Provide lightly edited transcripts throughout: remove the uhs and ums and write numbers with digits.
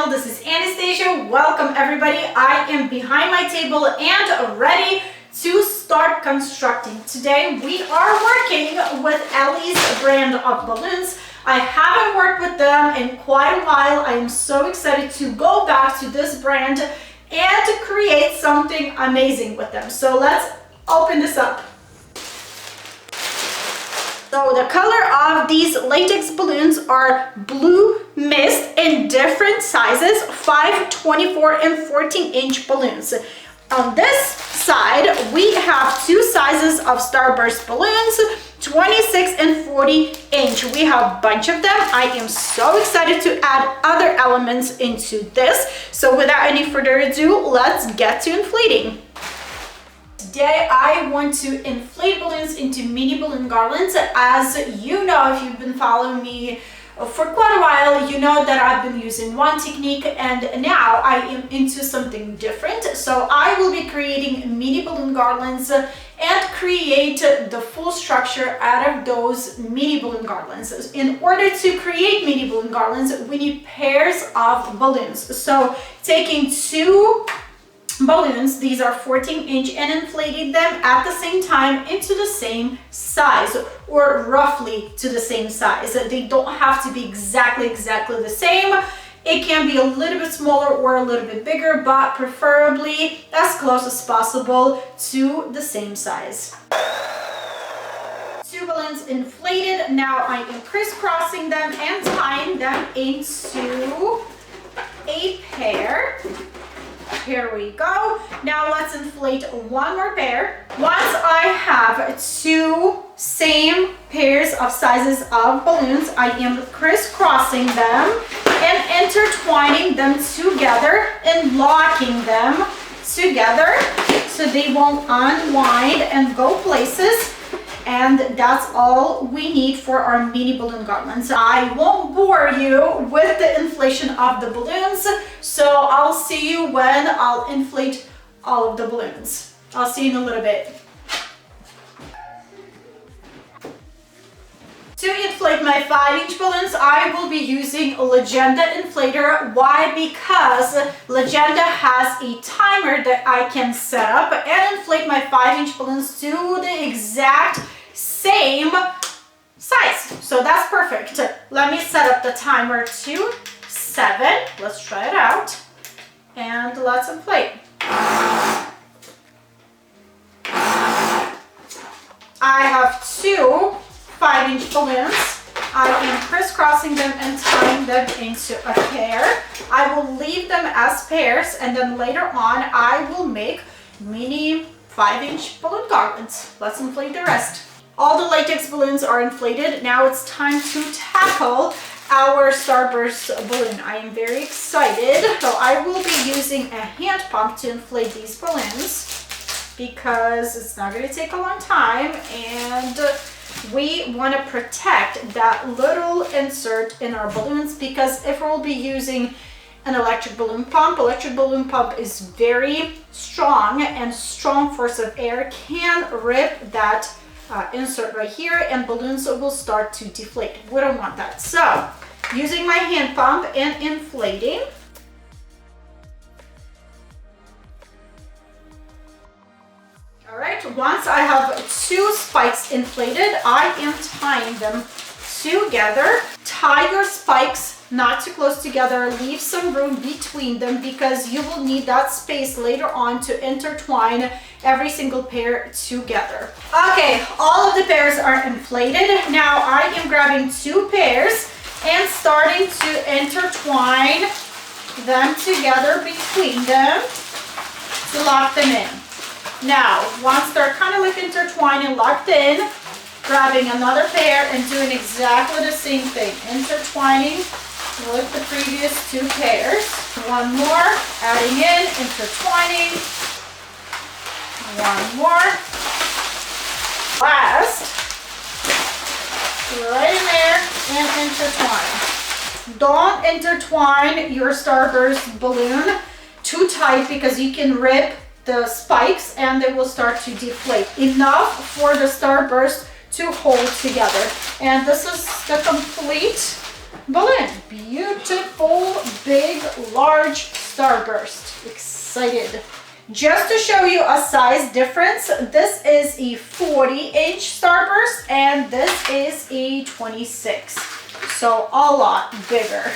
channel. This is Anastasia. Welcome everybody. I am behind my table and ready to start constructing. Today we are working with Ellie's brand of balloons. I haven't worked with them in quite a while. I am so excited to go back to this brand and to create something amazing with them. So let's open this up. So the color of these latex balloons are blue mist in different sizes, 5, 24, and 14-inch balloons. On this side, we have two sizes of Starburst balloons, 26 and 40 inch. We have a bunch of them. I am so excited to add other elements into this. So without any further ado, let's get to inflating. Today I want to inflate balloons into mini balloon garlands. As you know, if you've been following me for quite a while, you know that I've been using one technique and now I am into something different. So I will be creating mini balloon garlands and create the full structure out of those mini balloon garlands. In order to create mini balloon garlands, we need pairs of balloons. So taking two balloons, these are 14-inch, and inflating them at the same time into the same size, or roughly to the same size. They don't have to be exactly the same. It can be a little bit smaller or a little bit bigger, but preferably as close as possible to the same size. Two balloons inflated. Now I am crisscrossing them and tying them into a pair. Here we go. Now let's inflate one more pair. Once I have two same pairs of sizes of balloons, I am crisscrossing them and intertwining them together and locking them together so they won't unwind and go places. And that's all we need for our mini balloon garlands. I won't bore you with the inflation of the balloons, so I'll see you when I'll inflate all of the balloons. I'll see you in a little bit. To inflate my 5-inch balloons, I will be using a Legenda inflator. Why? Because Legenda has a timer that I can set up and inflate my 5-inch balloons to the exact same size. So that's perfect. Let me set up the timer to 7. Let's try it out. And let's inflate. I have two 5-inch balloons. I am crisscrossing them and tying them into a pair. I will leave them as pairs, and then later on I will make mini 5-inch balloon garlands. Let's inflate the rest. All the latex balloons are inflated. Now it's time to tackle our Starburst balloon. I am very excited. So I will be using a hand pump to inflate these balloons because it's not going to take a long time, and we want to protect that little insert in our balloons, because if we'll be using an electric balloon pump is very strong, and strong force of air can rip that insert right here, and balloons will start to deflate. We don't want that. So using my hand pump and inflating. All right, once I have two spikes inflated, I am tying them together. Tie your spikes not too close together. Leave some room between them because you will need that space later on to intertwine every single pair together. Okay, all of the pairs are inflated. Now I am grabbing two pairs and starting to intertwine them together between them to lock them in. Now, once they're kind of like intertwined and locked in, grabbing another pair and doing exactly the same thing, intertwining with the previous two pairs. One more, adding in, intertwining. One more. Last, right in there and intertwine. Don't intertwine your Starburst balloon too tight because you can rip the spikes and they will start to deflate. Enough for the Starburst to hold together. And this is the complete balloon. Beautiful, big, large Starburst. Excited. Just to show you a size difference, this is a 40-inch Starburst and this is a 26. So a lot bigger.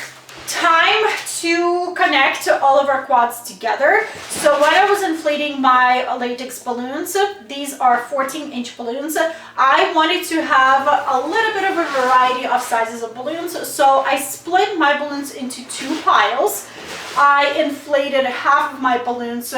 Time to connect all of our quads together. So when I was inflating my latex balloons, these are 14-inch balloons. I wanted to have a little bit of a variety of sizes of balloons. So I split my balloons into 2 piles. I inflated half of my balloons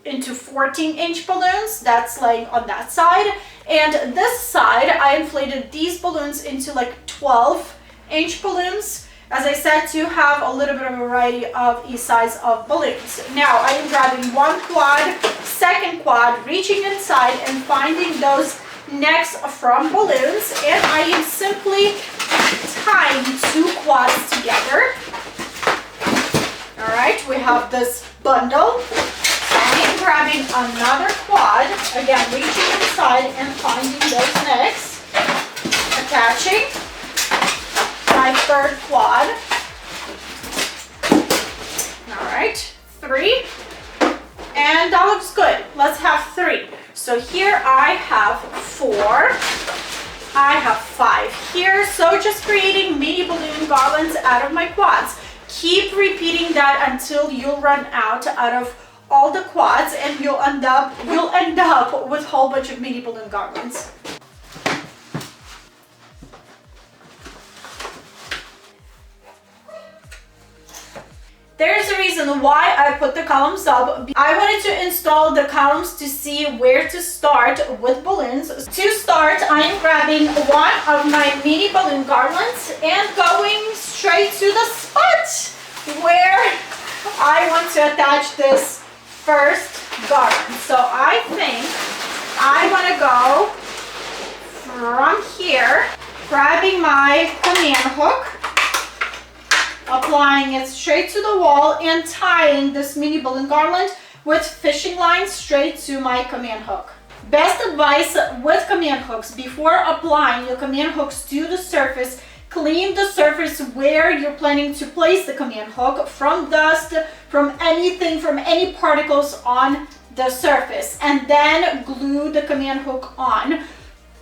into 14-inch balloons that's laying on that side, and this side I inflated these balloons into like 12-inch balloons, as I said, to have a little bit of a variety of each size of balloons. Now I am grabbing one quad, second quad, reaching inside and finding those necks from balloons, and I am simply tying 2 quads together. All right, we have this bundle. I am grabbing another quad, again reaching inside and finding those necks, attaching my third quad. All right, 3, and that looks good. Let's have 3. So here I have 4, I have 5 here, so just creating mini balloon garlands out of my quads. Keep repeating that until you run out of all the quads, and you'll end up with a whole bunch of mini balloon garlands. There's a reason why I put the columns up. I wanted to install the columns to see where to start with balloons. To start, I am grabbing one of my mini balloon garlands and going straight to the spot where I want to attach this first garland. So I think I want to go from here, grabbing my command hook, applying it straight to the wall and tying this mini balloon garland with fishing lines straight to my command hook. Best advice with command hooks: before applying your command hooks to the surface, clean the surface where you're planning to place the command hook from dust, from anything, from any particles on the surface, and then glue the command hook on.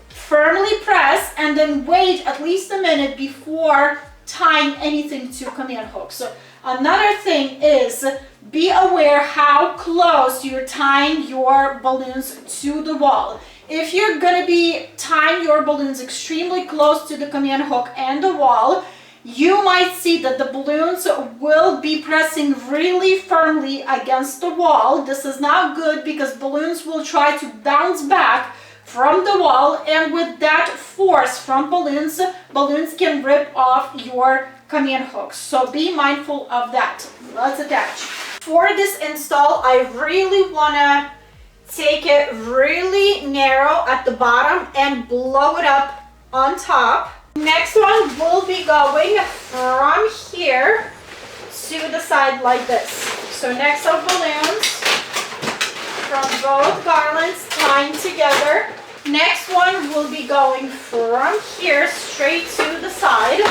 Firmly press and then wait at least a minute before tying anything to command hook. So another thing is, be aware how close you're tying your balloons to the wall. If you're gonna be tying your balloons extremely close to the command hook and the wall, you might see that the balloons will be pressing really firmly against the wall. This is not good because balloons will try to bounce back from the wall, and with that force from balloons can rip off your command hooks. So be mindful of that. Let's attach. For this install, I really wanna take it really narrow at the bottom and blow it up on top. Next one will be going from here to the side like this. So next of balloons from both garlands tying together. Next one will be going from here straight to the side.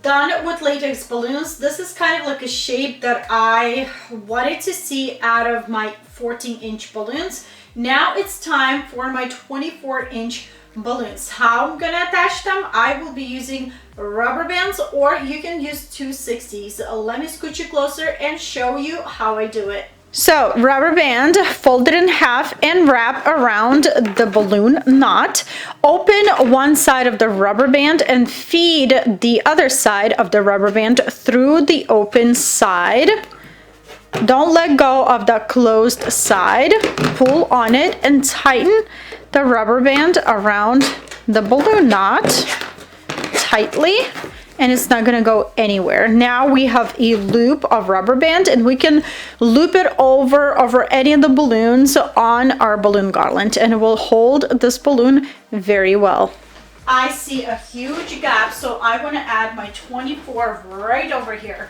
Done with latex balloons. This is kind of like a shape that I wanted to see out of my 14-inch balloons. Now it's time for my 24-inch balloons. How I'm gonna attach them? I will be using rubber bands, or you can use 260s. Let me scoot you closer and show you how I do it. So rubber band, fold it in half and wrap around the balloon knot. Open one side of the rubber band and feed the other side of the rubber band through the open side. Don't let go of the closed side. Pull on it and tighten the rubber band around the balloon knot tightly. and it's not gonna go anywhere. Now we have a loop of rubber band, and we can loop it over any of the balloons on our balloon garland, and it will hold this balloon very well. I see a huge gap, so I want to add my 24 right over here.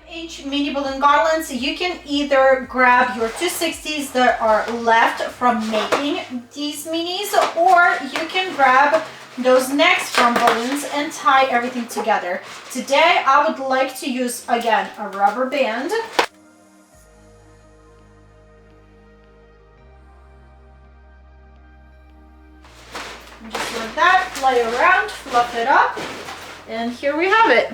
Inch mini balloon garlands, you can either grab your 260s that are left from making these minis, or you can grab those necks from balloons and tie everything together. Today I would like to use again a rubber band. Just like that, play around, fluff it up, and here we have it.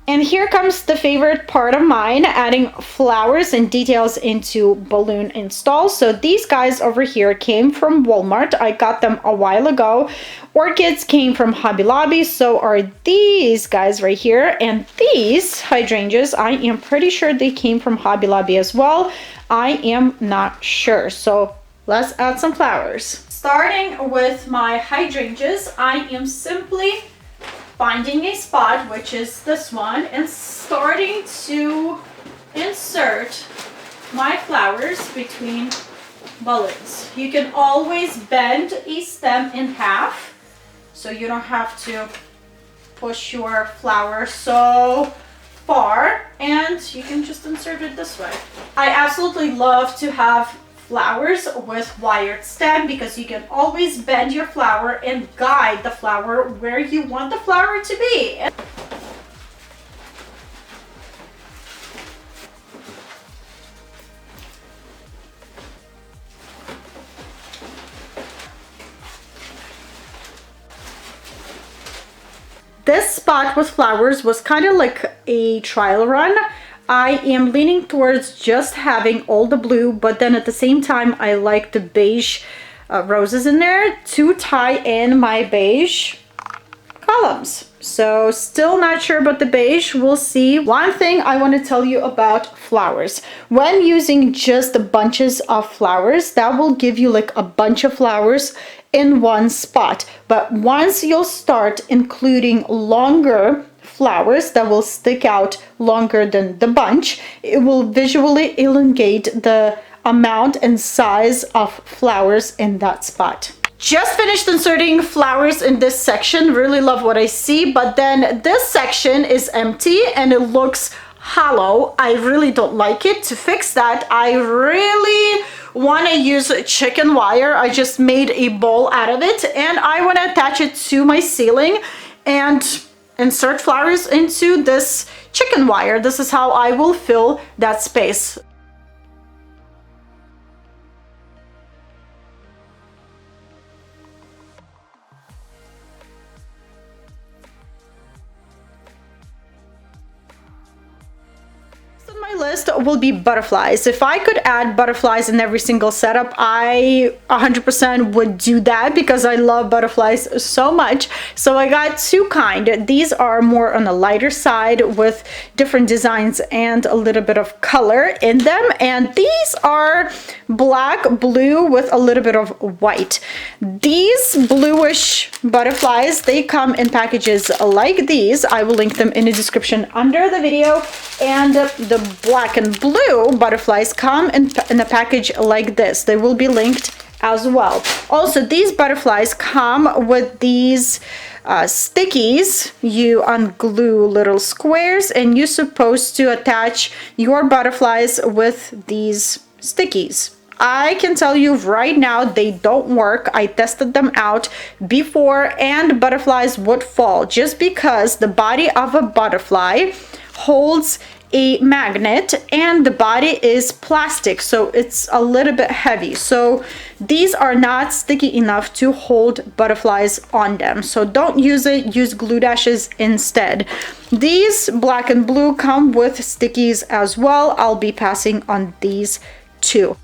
And here comes the favorite part of mine, adding flowers and details into balloon installs. So these guys over here came from Walmart. I got them a while ago. Orchids came from Hobby Lobby. So are these guys right here. And these hydrangeas, I am pretty sure they came from Hobby Lobby as well. I am not sure. So let's add some flowers. Starting with my hydrangeas, I am simply finding a spot, which is this one, and starting to insert my flowers between balloons. You can always bend a stem in half, so you don't have to push your flower so far, and you can just insert it this way. I absolutely love to have flowers with wired stem because you can always bend your flower and guide the flower where you want the flower to be. This spot with flowers was kind of like a trial run. I am leaning towards just having all the blue, but then at the same time, I like the beige roses in there to tie in my beige columns. So still not sure about the beige, we'll see. One thing I want to tell you about flowers. When using just bunches of flowers, that will give you like a bunch of flowers in one spot. But once you'll start including longer flowers that will stick out longer than the bunch, it will visually elongate the amount and size of flowers in that spot. Just finished inserting flowers in this section. Really love what I see, but then this section is empty and it looks hollow. I really don't like it. To fix that, I really want to use chicken wire. I just made a bowl out of it and I want to attach it to my ceiling and insert flowers into this chicken wire. This is how I will fill that space. My list will be butterflies. If I could add butterflies in every single setup, I 100% would do that because I love butterflies so much. So I got two kind. These are more on the lighter side with different designs and a little bit of color in them. And these are black, blue with a little bit of white. These bluish butterflies, they come in packages like these. I will link them in the description under the video. And the black and blue butterflies come in a package like this. They will be linked as well. Also, these butterflies come with these stickies. You unglue little squares and you're supposed to attach your butterflies with these stickies. I can tell you right now, they don't work. I tested them out before and butterflies would fall just because the body of a butterfly holds a magnet and the body is plastic, so it's a little bit heavy. So these are not sticky enough to hold butterflies on them. So don't use it, use glue dashes instead. These black and blue come with stickies as well. I'll be passing on these too.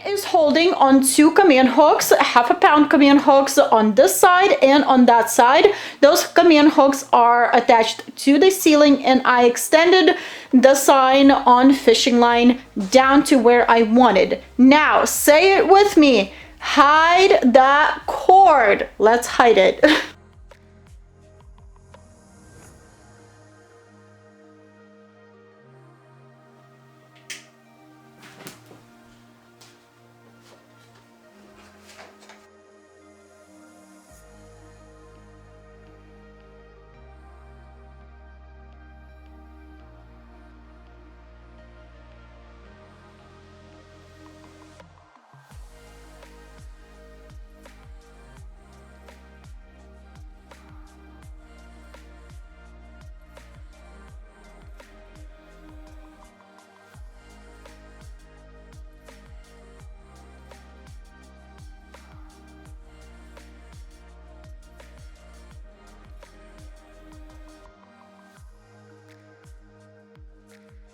Is holding on two command hooks, half-a pound command hooks on this side and on that side. Those command hooks are attached to the ceiling, and I extended the sign on fishing line down to where I wanted. Now say it with me, hide that cord. Let's hide it.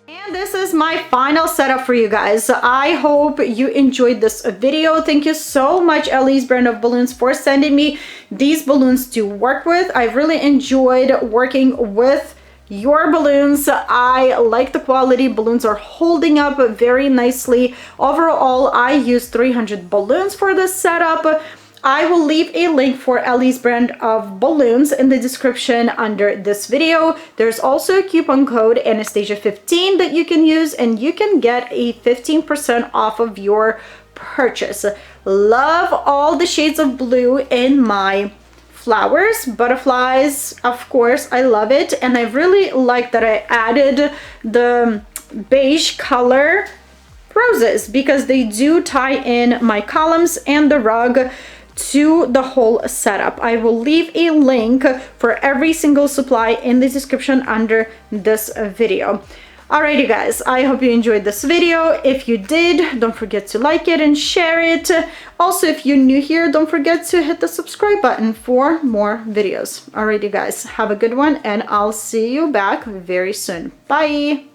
And this is my final setup for you guys. I hope you enjoyed this video. Thank you so much, Ellie's brand of balloons, for sending me these balloons to work with. I really enjoyed working with your balloons. I like the quality. Balloons are holding up very nicely. Overall, I used 300 balloons for this setup. I will leave a link for Ellie's brand of balloons in the description under this video. There's also a coupon code Anastasia15 that you can use, and you can get a 15% off of your purchase. Love all the shades of blue in my flowers, butterflies, of course, I love it. And I really like that I added the beige color roses because they do tie in my columns and the rug to the whole setup. I will leave a link for every single supply in the description under this video. Alrighty guys, I hope you enjoyed this video. If you did, don't forget to like it and share it. Also, if you're new here, don't forget to hit the subscribe button for more videos. Alrighty guys, have a good one, and I'll see you back very soon. Bye!